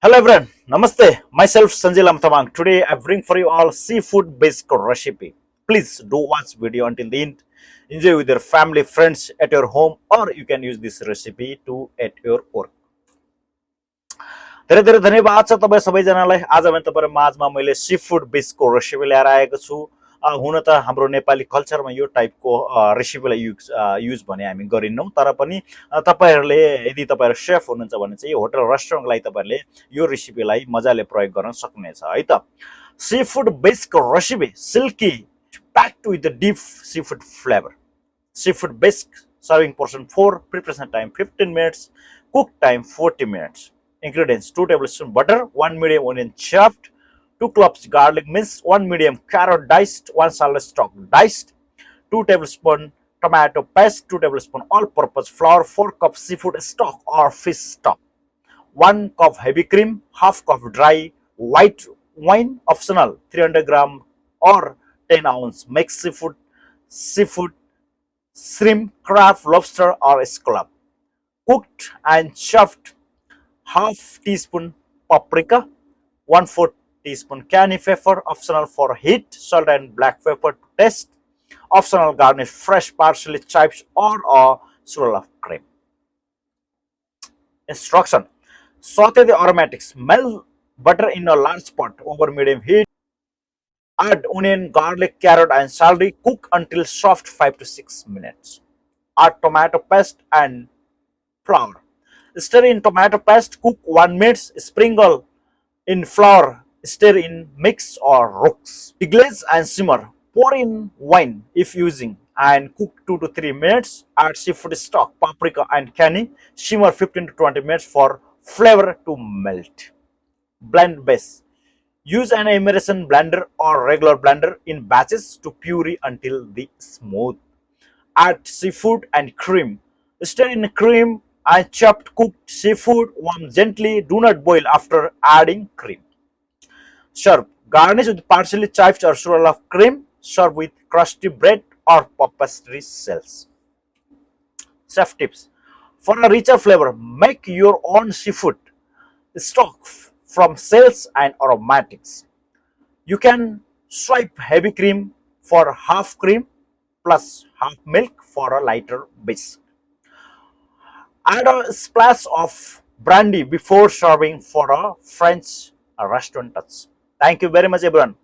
Hello everyone, Namaste. Myself Sanjay Lamthamang. Today I bring for you all seafood based recipe. Please do watch video until the end. Enjoy with your family, friends at your home, or you can use this recipe to at your work. धेरै धेरै धन्यवाद छ तपाईँ सबैजनालाई। आज भने तपाईहरु माझमा मैले सी फूड बेस्डको रेसिपी ल्याएर आएको छु। हुन त हाम्रो नेपाली कल्चरमा यो टाइपको रेसिपीलाई युज भने हामी गरिन्नौं, तर पनि तपाईहरुले यदि तपाईहरु शेफ हुनुहुन्छ भने चाहिँ होटल रेस्टुरेन्टको लागि तपाईहरुले यो रेसिपीलाई मजाले प्रयोग गर्न सक्नुहुनेछ है त। सी फूड बेस्डको recipe silky packed with the deep seafood flavor. Seafood bisque, serving portion 4, preparation time 15 minutes, cook time 40 minutes. Ingredients: 2 tablespoons butter, 1 medium onion chopped, 2 cloves garlic minced, 1 medium carrot diced, 1 salad stalk diced, 2 tablespoons tomato paste, 2 tablespoons all-purpose flour, 4 cups seafood stock or fish stock, 1 cup heavy cream, half cup dry white wine, optional, 300 gram or 10 ounce mixed seafood, shrimp, crab, lobster or scallop, cooked and chopped half teaspoon paprika, 1/4 teaspoon cayenne pepper, optional for heat, salt and black pepper to taste, optional garnish fresh parsley, chives or a swirl of cream. Instruction: saute the aromatics, melt butter in a large pot over medium heat, add onion, garlic, carrot and celery, cook until soft 5 to 6 minutes. Add tomato paste and flour. Stir in tomato paste, cook 1 minute, sprinkle in flour, stir in mix or roux. Deglaze and simmer. Pour in wine if using and cook 2 to 3 minutes. Add seafood stock, paprika and cayenne. Simmer 15 to 20 minutes for flavor to melt. Blend base. Use an immersion blender or regular blender in batches to puree until the smooth. Add seafood and cream. Stir in cream and chopped cooked seafood, warm gently, do not boil after adding cream. Serve. Garnish with parsley, chives or swirl of cream. Serve with crusty bread or pastry shells. Chef tips: for a richer flavor, make your own seafood stock from shells and aromatics. You can swipe heavy cream for half cream plus half milk for a lighter base. Add a splash of brandy before serving for a French restaurant touch. Thank you very much, everyone.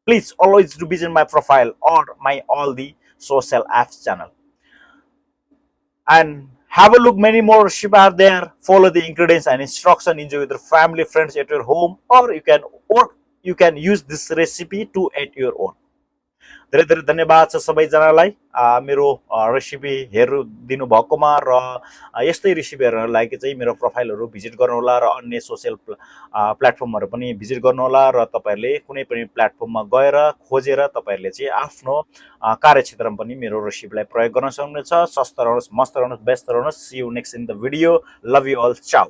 Please always do visit my profile or my all the social apps channel and have a look. Many more recipes are there. Follow the ingredients and instruction. Enjoy with your family, friends at your home, or you can use this recipe to at your own. धेरै धेरै धन्यवाद छ सबैजनालाई मेरो recipe हेर्नु दिनु भएकोमा र यस्तै रेसिपी हेर्नको लागि चाहिँ मेरो प्रोफाइलहरु भिजिट गर्नु होला र अन्य सोशल प्लेटफर्महरु पनि भिजिट गर्नु होला र तपाईहरुले कुनै पनि प्लेटफर्ममा गएर खोजेर तपाईहरुले चाहिँ आफ्नो कार्यक्षेत्रमा पनि मेरो रेसिपीलाई प्रयोग गर्न सक्नुहुन्छ। स्वस्थ रहनुस्, मस्त रहनुस्, व्यस्त रहनुस्। See you next in the video. Love you all, Chou.